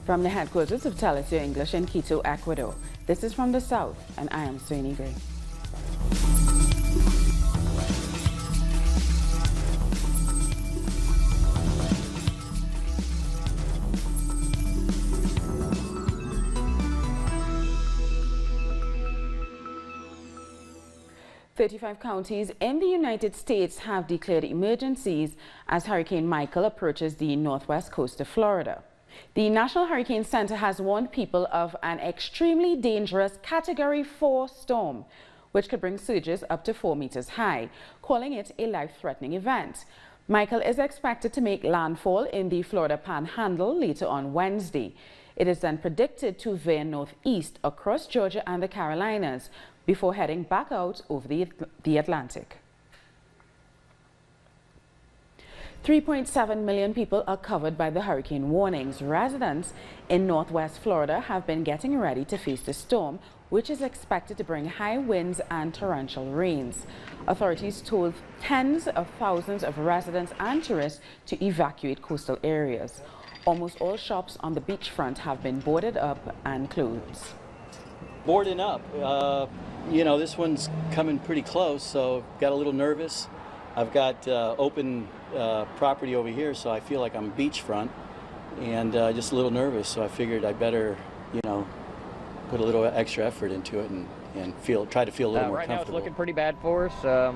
From the headquarters of Telesur English in Quito, Ecuador, this is From the South, and I am Sweeney Gray. "35 counties in the United States have declared emergencies as Hurricane Michael approaches the northwest coast of Florida. The National Hurricane Center has warned people of an extremely dangerous Category 4 storm, which could bring surges up to 4 meters high, calling it a life-threatening event. Michael is expected to make landfall in the Florida Panhandle later on Wednesday. It is then predicted to veer northeast across Georgia and the Carolinas before heading back out over the Atlantic. 3.7 million people are covered by the hurricane warnings. Residents in northwest Florida have been getting ready to face the storm, which is expected to bring high winds and torrential rains. Authorities told tens of thousands of residents and tourists to evacuate coastal areas. Almost all shops on the beachfront have been boarded up and closed. Boarding up. You know, this one's coming pretty close, so got a little nervous. I've got open property over here, so I feel like I'm beachfront, and just a little nervous, so I figured I better, you know, put a little extra effort into it and try to feel a little more right comfortable. Right now it's looking pretty bad for us. I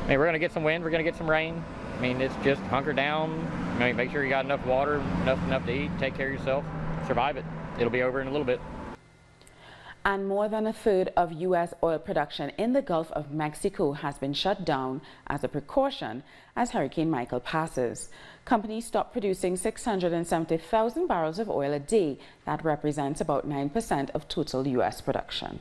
mean, we're going to get some wind, we're going to get some rain. I mean, it's just hunker down. I mean, make sure you got enough water, enough to eat, take care of yourself, survive it. It'll be over in a little bit. And more than a third of U.S. oil production in the Gulf of Mexico has been shut down as a precaution as Hurricane Michael passes. Companies stopped producing 670,000 barrels of oil a day. That represents about 9% of total U.S. production.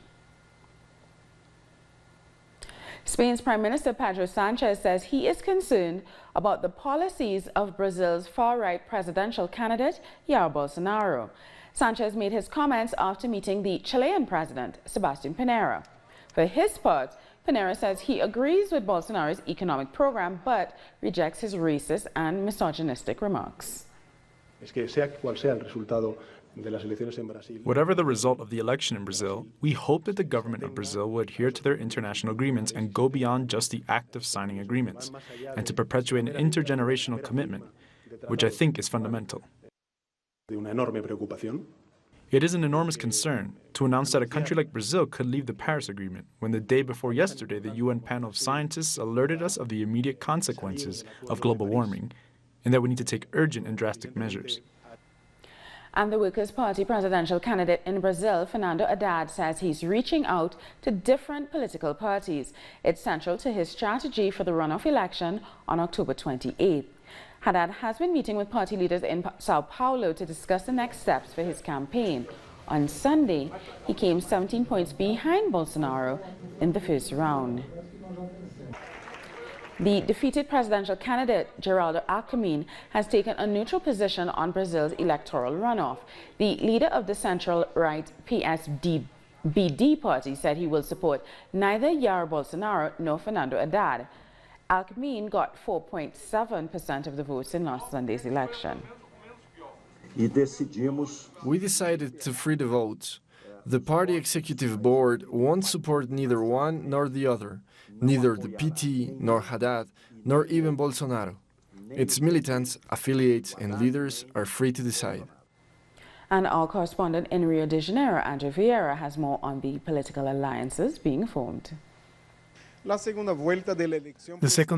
Spain's Prime Minister Pedro Sanchez says he is concerned about the policies of Brazil's far-right presidential candidate, Jair Bolsonaro. Sanchez made his comments after meeting the Chilean president, Sebastián Pinera. For his part, Pinera says he agrees with Bolsonaro's economic program, but rejects his racist and misogynistic remarks. Whatever the result of the election in Brazil, we hope that the government of Brazil will adhere to their international agreements and go beyond just the act of signing agreements, and to perpetuate an intergenerational commitment, which I think is fundamental. It is an enormous concern to announce that a country like Brazil could leave the Paris Agreement when the day before yesterday the UN panel of scientists alerted us of the immediate consequences of global warming and that we need to take urgent and drastic measures. And the Workers' Party presidential candidate in Brazil, Fernando Haddad, says he's reaching out to different political parties. It's central to his strategy for the runoff election on October 28th. Haddad has been meeting with party leaders in Sao Paulo to discuss the next steps for his campaign. On Sunday, he came 17 points behind Bolsonaro in the first round. The defeated presidential candidate, Geraldo Alckmin, has taken a neutral position on Brazil's electoral runoff. The leader of the central-right PSDB party said he will support neither Jair Bolsonaro nor Fernando Haddad. Alckmin got 4.7% of the votes in last Sunday's election. We decided to free the vote. The party executive board won't support neither one nor the other, neither the PT, nor Haddad, nor even Bolsonaro. Its militants, affiliates, and leaders are free to decide. And our correspondent in Rio de Janeiro, Andrew Vieira, has more on the political alliances being formed. The second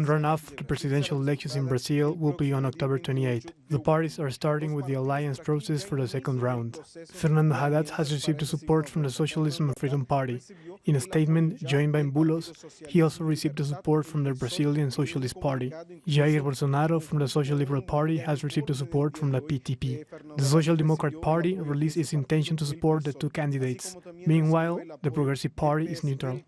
runoff to the presidential elections in Brazil will be on October 28. The parties are starting with the alliance process for the second round. Fernando Haddad has received the support from the Socialism and Freedom Party. In a statement joined by Bulos, he also received the support from the Brazilian Socialist Party. Jair Bolsonaro from the Social Liberal Party has received the support from the PTP. The Social Democrat Party released its intention to support the two candidates. Meanwhile, the Progressive Party is neutral.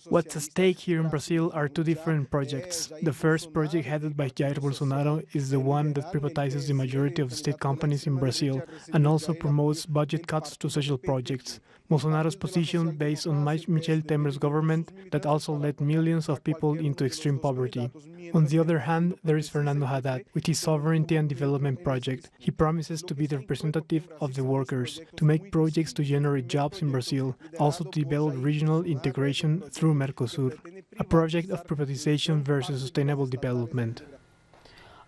What's at stake here in Brazil are two different projects. The first project, headed by Jair Bolsonaro, is the one that privatizes the the majority of state companies in Brazil and also promotes budget cuts to social projects. Bolsonaro's position based on Michel Temer's government that also led millions of people into extreme poverty. On the other hand, there is Fernando Haddad with his Sovereignty and Development Project. He promises to be the representative of the workers, to make projects to generate jobs in Brazil, also to develop regional integration through Mercosur, a project of privatization versus sustainable development.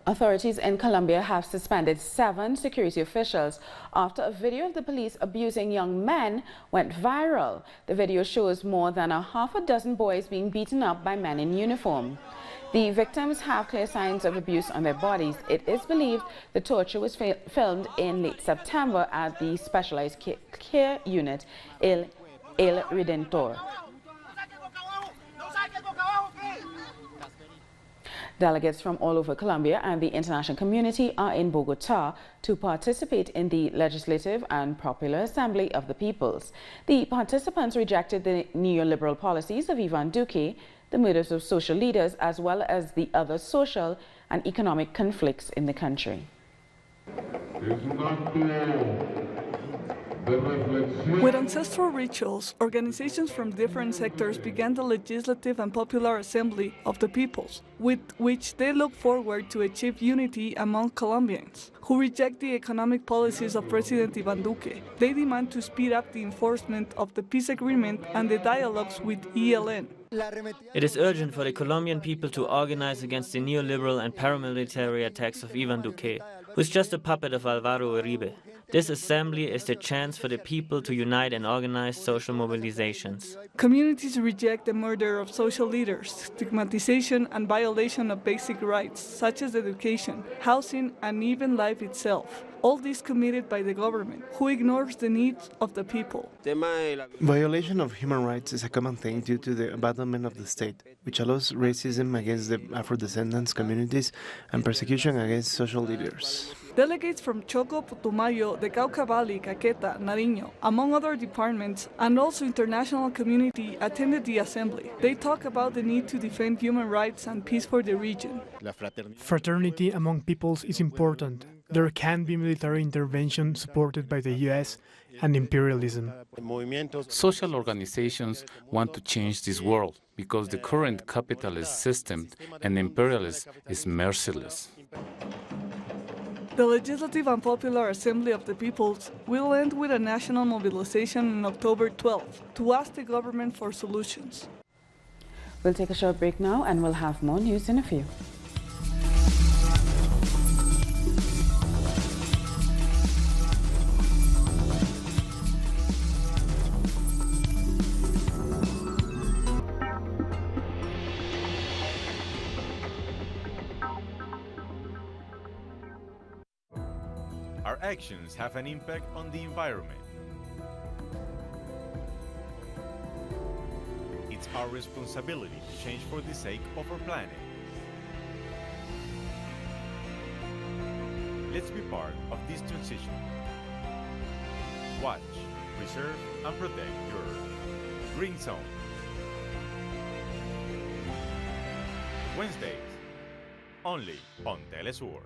Authorities in Colombia have suspended 7 security officials after a video of the police abusing young men went viral. The video shows more than half a dozen boys being beaten up by men in uniform. The victims have clear signs of abuse on their bodies. It is believed the torture was filmed in late September at the specialized care unit El Redentor. Delegates from all over Colombia and the international community are in Bogotá to participate in the Legislative and Popular Assembly of the Peoples. The participants rejected the neoliberal policies of Ivan Duque, the murders of social leaders, as well as the other social and economic conflicts in the country. With ancestral rituals, organizations from different sectors began the Legislative and Popular Assembly of the Peoples, with which they look forward to achieve unity among Colombians who reject the economic policies of President Ivan Duque. They demand to speed up the enforcement of the peace agreement and the dialogues with ELN. It is urgent for the Colombian people to organize against the neoliberal and paramilitary attacks of Ivan Duque, who is just a puppet of Álvaro Uribe. This assembly is the chance for the people to unite and organize social mobilizations. Communities reject the murder of social leaders, stigmatization and violation of basic rights, such as education, housing, and even life itself. All this committed by the government, who ignores the needs of the people. Violation of human rights is a common thing due to the abandonment of the state, which allows racism against the Afro-descendants communities and persecution against social leaders. Delegates from Choco, Putumayo, the Cauca Valley, Caqueta, Nariño, among other departments, and also international community attended the assembly. They talk about the need to defend human rights and peace for the region. Fraternity among peoples is important. There can be military intervention supported by the US and imperialism. Social organizations want to change this world because the current capitalist system and imperialism is merciless. The Legislative and Popular Assembly of the Peoples will end with a national mobilization on October 12th to ask the government for solutions. We'll take a short break now and we'll have more news in a few. Our actions have an impact on the environment. It's our responsibility to change for the sake of our planet. Let's be part of this transition. Watch, preserve, and protect your Earth. Green Zone. Wednesdays, only on Telesur.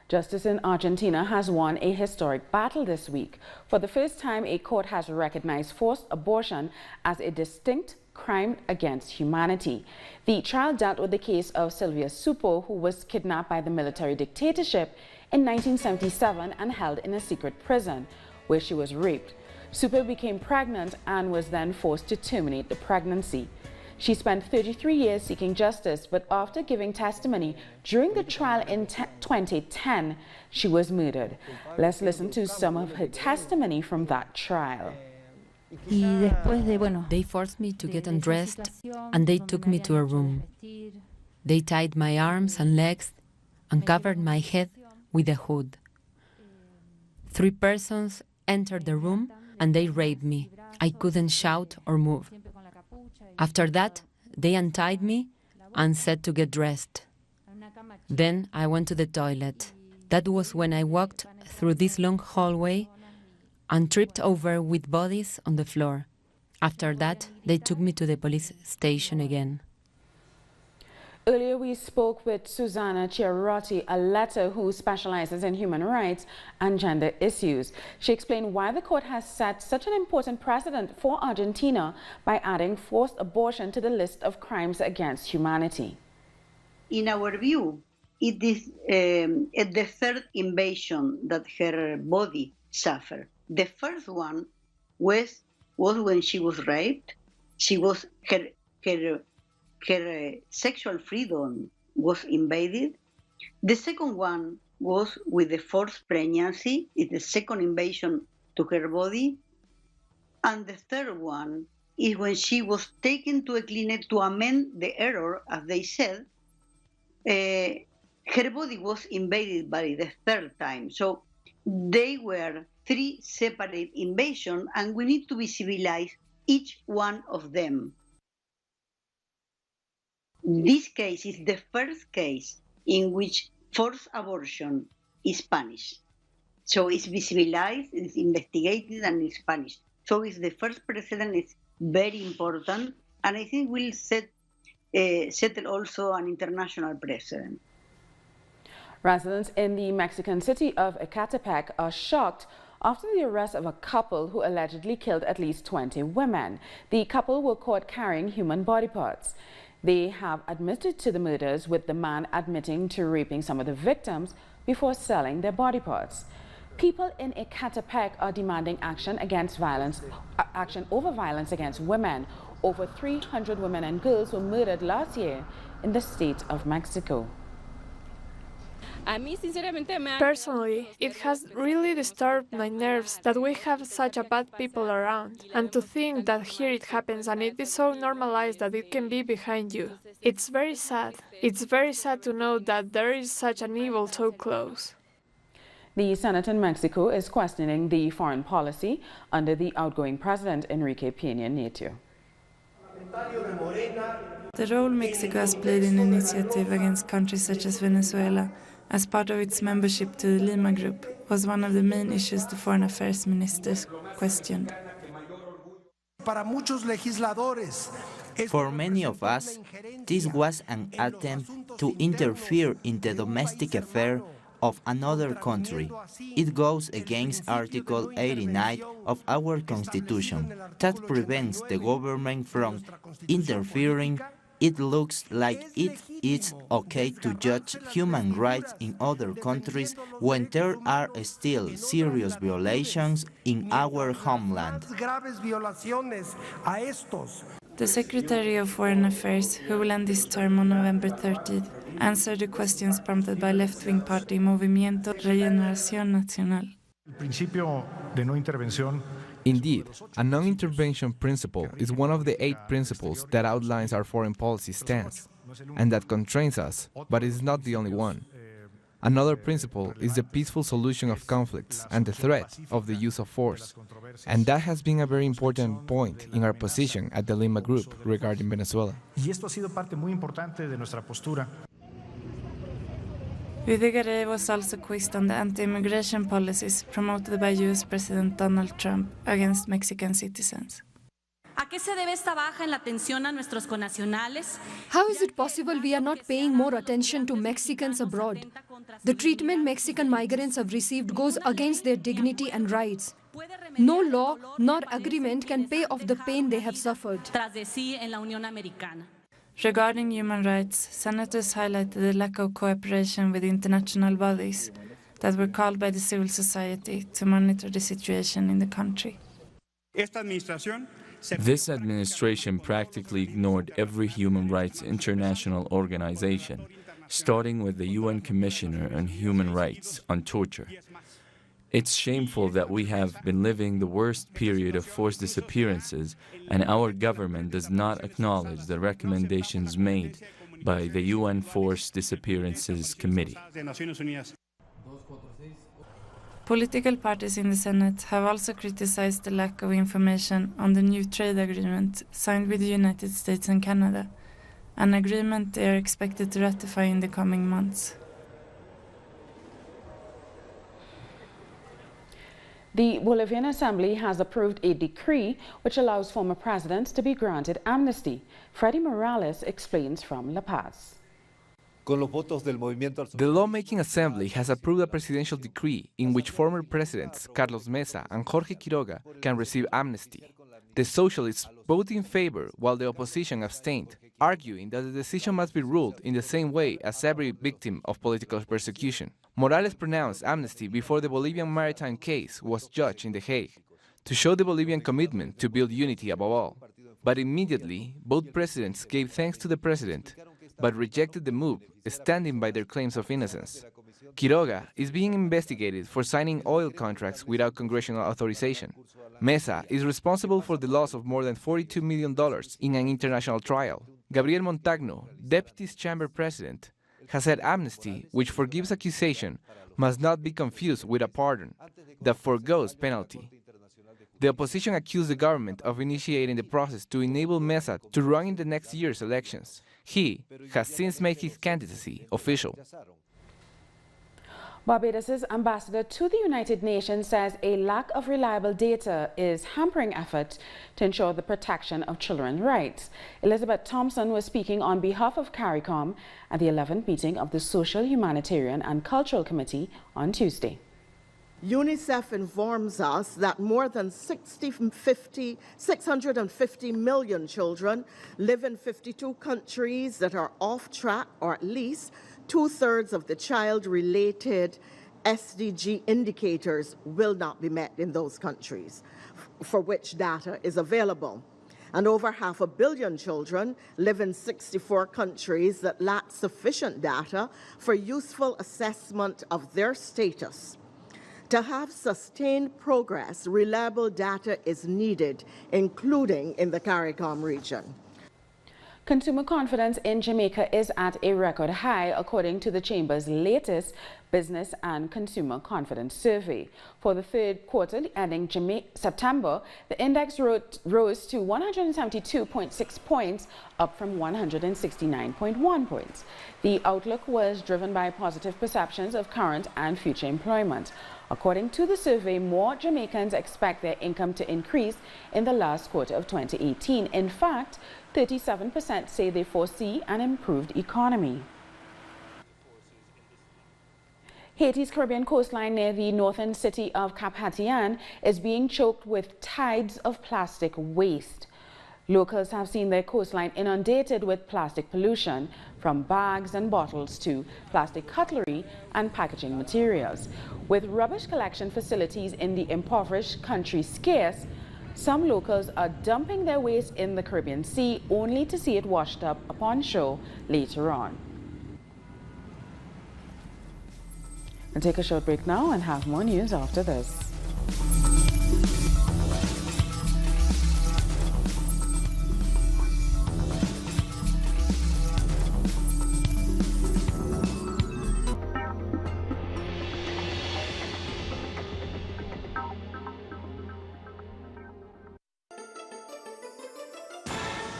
Justice in Argentina has won a historic battle this week. For the first time, a court has recognized forced abortion as a distinct crime against humanity. The trial dealt with the case of Silvia Supo, who was kidnapped by the military dictatorship in 1977 and held in a secret prison, where she was raped. Supo became pregnant and was then forced to terminate the pregnancy. She spent 33 years seeking justice, but after giving testimony during the trial in 2010, she was murdered. Let's listen to some of her testimony from that trial. They forced me to get undressed, and they took me to a room. They tied my arms and legs and covered my head with a hood. 3 persons entered the room and they raped me. I couldn't shout or move. After that, they untied me and said to get dressed. Then I went to the toilet. That was when I walked through this long hallway and tripped over with bodies on the floor. After that, they took me to the police station again. Earlier, we spoke with Susana Chiarotti, a letter who specializes in human rights and gender issues. She explained why the court has set such an important precedent for Argentina by adding forced abortion to the list of crimes against humanity. In our view, it is the third invasion that her body suffered. The first one was when she was raped. She was her sexual freedom was invaded. The second one was with the forced pregnancy. It's the second invasion to her body. And the third one is when she was taken to a clinic to amend the error, as they said. Her body was invaded by the third time. So they were 3 separate invasions, and we need to visualize each one of them. This case is the first case in which forced abortion is punished. So it's visualized, it's investigated, and it's punished. So it's the first precedent. It's very important, and I think will settle also an international precedent. Residents in the Mexican city of Ecatepec are shocked after the arrest of a couple who allegedly killed at least 20 women. The couple were caught carrying human body parts. They have admitted to the murders, with the man admitting to raping some of the victims before selling their body parts. People in Ecatepec are demanding action over violence against women. Over 300 women and girls were murdered last year in the state of Mexico. Personally, it has really disturbed my nerves that we have such a bad people around, and to think that here it happens and it is so normalized that it can be behind you. It's very sad. It's very sad to know that there is such an evil so close. The Senate in Mexico is questioning the foreign policy under the outgoing president, Enrique Peña Nieto. The role Mexico has played in initiative against countries such as Venezuela as part of its membership to the Lima Group was one of the main issues the foreign affairs ministers questioned. For many of us, this was an attempt to interfere in the domestic affair of another country. It goes against Article 89 of our Constitution that prevents the government from interfering. It looks like it is okay to judge human rights in other countries when there are still serious violations in our homeland. The Secretary of Foreign Affairs, who will end this term on November 30th, answered the questions prompted by left-wing party Movimiento Regeneración Nacional. Indeed, a non-intervention principle is one of the 8 principles that outlines our foreign policy stance, and that constrains us, but it is not the only one. Another principle is the peaceful solution of conflicts and the threat of the use of force, and that has been a very important point in our position at the Lima Group regarding Venezuela. Videgaray was also quizzed on the anti-immigration policies promoted by US President Donald Trump against Mexican citizens. ¿A qué se debe esta baja en la atención a nuestros connacionales? How is it possible we are not paying more attention to Mexicans abroad? The treatment Mexican migrants have received goes against their dignity and rights. No law nor agreement can pay off the pain they have suffered. Tras de sí en la Unión Americana. Regarding human rights, senators highlighted the lack of cooperation with international bodies that were called by the civil society to monitor the situation in the country. This administration practically ignored every human rights international organization, starting with the UN Commissioner on Human Rights on torture. It's shameful that we have been living the worst period of forced disappearances, and our government does not acknowledge the recommendations made by the UN Forced Disappearances Committee. Political parties in the Senate have also criticized the lack of information on the new trade agreement signed with the United States and Canada, an agreement they are expected to ratify in the coming months. The Bolivian Assembly has approved a decree which allows former presidents to be granted amnesty. Freddy Morales explains from La Paz. The Lawmaking Assembly has approved a presidential decree in which former presidents Carlos Mesa and Jorge Quiroga can receive amnesty. The socialists voted in favor while the opposition abstained, arguing that the decision must be ruled in the same way as every victim of political persecution. Morales pronounced amnesty before the Bolivian maritime case was judged in The Hague, to show the Bolivian commitment to build unity above all. But immediately, both presidents gave thanks to the president, but rejected the move, standing by their claims of innocence. Quiroga is being investigated for signing oil contracts without congressional authorization. Mesa is responsible for the loss of more than $42 million in an international trial. Gabriel Montagno, Deputy's Chamber President, has said amnesty, which forgives accusation, must not be confused with a pardon that forgoes penalty. The opposition accused the government of initiating the process to enable Mesa to run in the next year's elections. He has since made his candidacy official. Barbados' ambassador to the United Nations says a lack of reliable data is hampering efforts to ensure the protection of children's rights. Elizabeth Thompson was speaking on behalf of CARICOM at the 11th meeting of the Social, Humanitarian and Cultural Committee on Tuesday. UNICEF informs us that more than 650 million children live in 52 countries that are off track, or at least two-thirds of the child-related SDG indicators will not be met in those countries, for which data is available. And over 500 million children live in 64 countries that lack sufficient data for useful assessment of their status. To have sustained progress, reliable data is needed, including in the CARICOM region. Consumer confidence in Jamaica is at a record high, according to the Chamber's latest Business and Consumer Confidence Survey. For the third quarter ending September, the index rose to 172.6 points, up from 169.1 points. The outlook was driven by positive perceptions of current and future employment. According to the survey, more Jamaicans expect their income to increase in the last quarter of 2018. In fact, 37% say they foresee an improved economy. Haiti's Caribbean coastline near the northern city of Cap Haitian is being choked with tides of plastic waste. Locals have seen their coastline inundated with plastic pollution, from bags and bottles to plastic cutlery and packaging materials. With rubbish collection facilities in the impoverished country scarce, some locals are dumping their waste in the Caribbean Sea only to see it washed up upon shore later on. We'll take a short break now and have more news after this.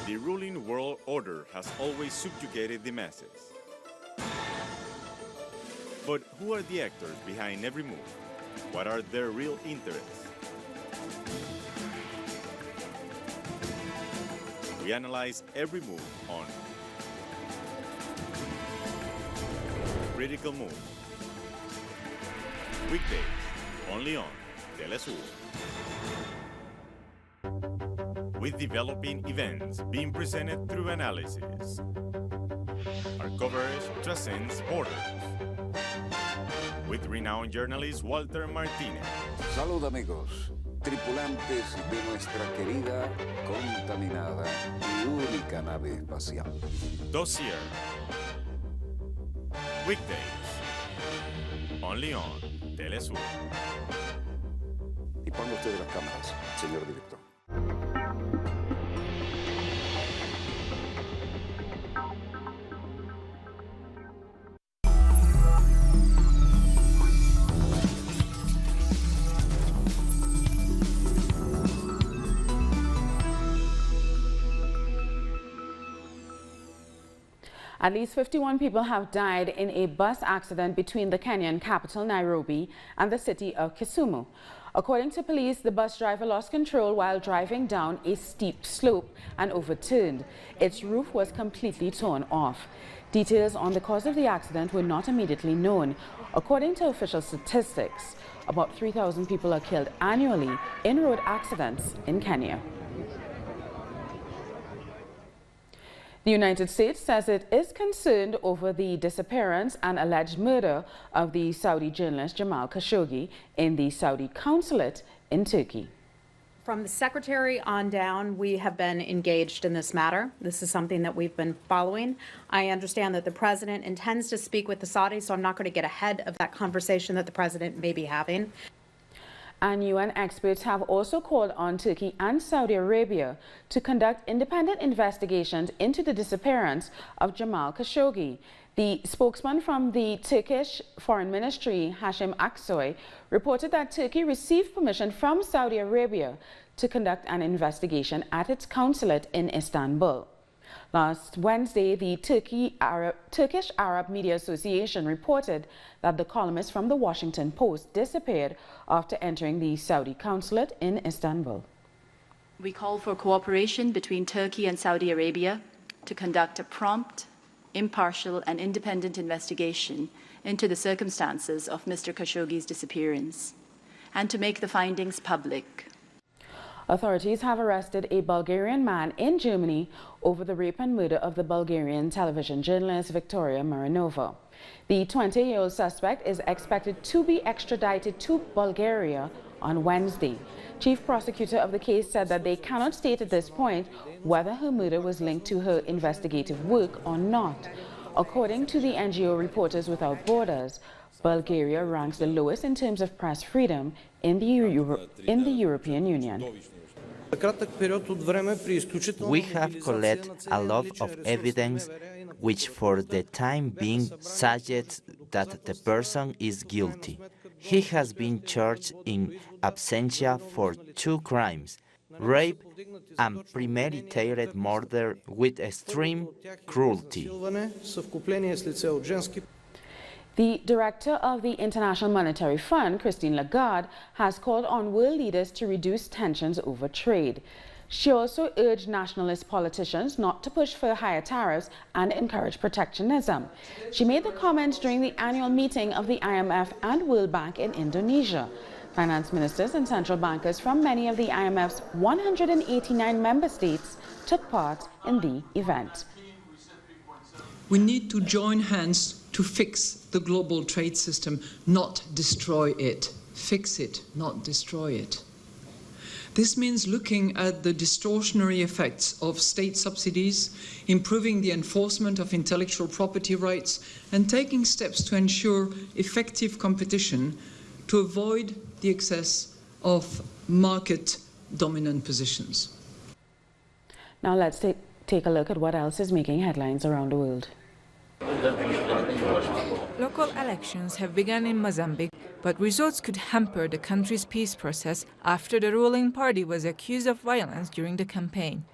The ruling world order has always subjugated the masses. But who are the actors behind every move? What are their real interests? We analyze every move on Critical Move. Weekdays, only on Telesur. With developing events being presented through analysis. Our coverage transcends borders. With renowned journalist Walter Martinez. Salud, amigos. tripulantes de nuestra querida, contaminada y única nave espacial. Dossier. Weekdays. Only on Telesur. Y ponga usted las cámaras, señor director. At least 51 people have died in a bus accident between the Kenyan capital, Nairobi, and the city of Kisumu. According to police, the bus driver lost control while driving down a steep slope and overturned. Its roof was completely torn off. Details on the cause of the accident were not immediately known. According to official statistics, about 3,000 people are killed annually in road accidents in Kenya. The United States says it is concerned over the disappearance and alleged murder of the Saudi journalist Jamal Khashoggi in the Saudi consulate in Turkey. From the Secretary on down, we have been engaged in this matter. This is something that we've been following. I understand that the President intends to speak with the Saudis, so I'm not going to get ahead of that conversation that the President may be having. And UN experts have also called on Turkey and Saudi Arabia to conduct independent investigations into the disappearance of Jamal Khashoggi. The spokesman from the Turkish Foreign Ministry, Hashim Aksoy, reported that Turkey received permission from Saudi Arabia to conduct an investigation at its consulate in Istanbul. Last Wednesday, the Turkish Arab Media Association reported that the columnist from the Washington Post disappeared after entering the Saudi consulate in Istanbul. We call for cooperation between Turkey and Saudi Arabia to conduct a prompt, impartial and independent investigation into the circumstances of Mr. Khashoggi's disappearance and to make the findings public. Authorities have arrested a Bulgarian man in Germany over the rape and murder of the Bulgarian television journalist Victoria Marinova. The 20-year-old suspect is expected to be extradited to Bulgaria on Wednesday. Chief prosecutor of the case said that they cannot state at this point whether her murder was linked to her investigative work or not. According to the NGO Reporters Without Borders, Bulgaria ranks the lowest in terms of press freedom in the European Union. We have collected a lot of evidence which for the time being suggests that the person is guilty. He has been charged in absentia for 2 crimes, rape and premeditated murder with extreme cruelty. The director of the International Monetary Fund, Christine Lagarde, has called on world leaders to reduce tensions over trade. She also urged nationalist politicians not to push for higher tariffs and encourage protectionism. She made the comments during the annual meeting of the IMF and World Bank in Indonesia. Finance ministers and central bankers from many of the IMF's 189 member states took part in the event. We need to join hands to fix the global trade system, not destroy it. Fix it, not destroy it. This means looking at the distortionary effects of state subsidies, improving the enforcement of intellectual property rights, and taking steps to ensure effective competition to avoid the excess of market-dominant positions. Now let's take a look at what else is making headlines around the world. Local elections have begun in Mozambique, but results could hamper the country's peace process after the ruling party was accused of violence during the campaign.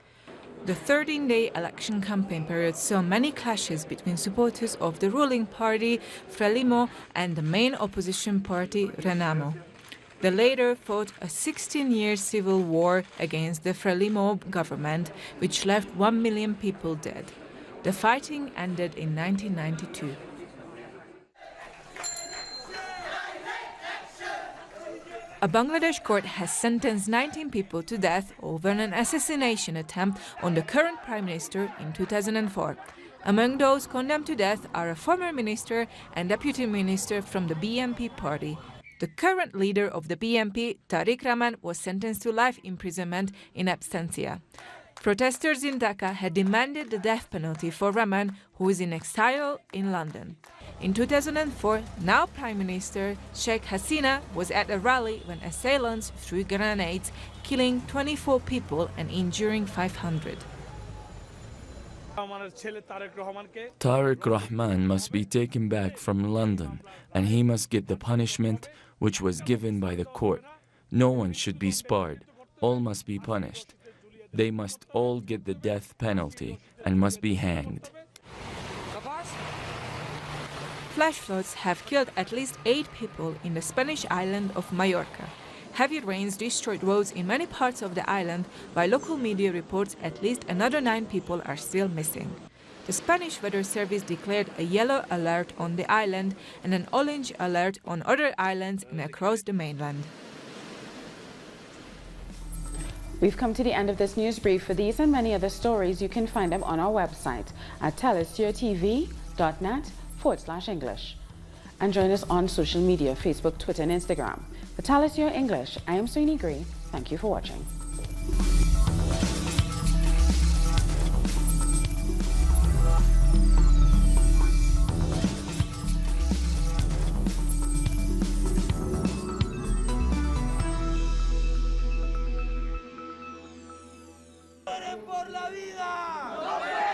The 13-day election campaign period saw many clashes between supporters of the ruling party, Frelimo, and the main opposition party, Renamo. The latter fought a 16-year civil war against the Frelimo government, which left 1 million people dead. The fighting ended in 1992. A Bangladesh court has sentenced 19 people to death over an assassination attempt on the current Prime Minister in 2004. Among those condemned to death are a former minister and deputy minister from the BNP party. The current leader of the BNP, Tariq Rahman, was sentenced to life imprisonment in absentia. Protesters in Dhaka had demanded the death penalty for Rahman, who is in exile in London. In 2004, now Prime Minister Sheikh Hasina was at a rally when assailants threw grenades, killing 24 people and injuring 500. Tariq Rahman must be taken back from London, and he must get the punishment which was given by the court. No one should be spared. All must be punished. They must all get the death penalty and must be hanged. Flash floods have killed at least 8 people in the Spanish island of Mallorca. Heavy rains destroyed roads in many parts of the island, while local media reports at least another 9 people are still missing. The Spanish Weather Service declared a yellow alert on the island and an orange alert on other islands and across the mainland. We've come to the end of this news brief. For these and many other stories, you can find them on our website at talisyourtv.net/English. And join us on social media, Facebook, Twitter, and Instagram. For Talis Your English, I am Soini Gree. Thank you for watching. ¡Por la vida!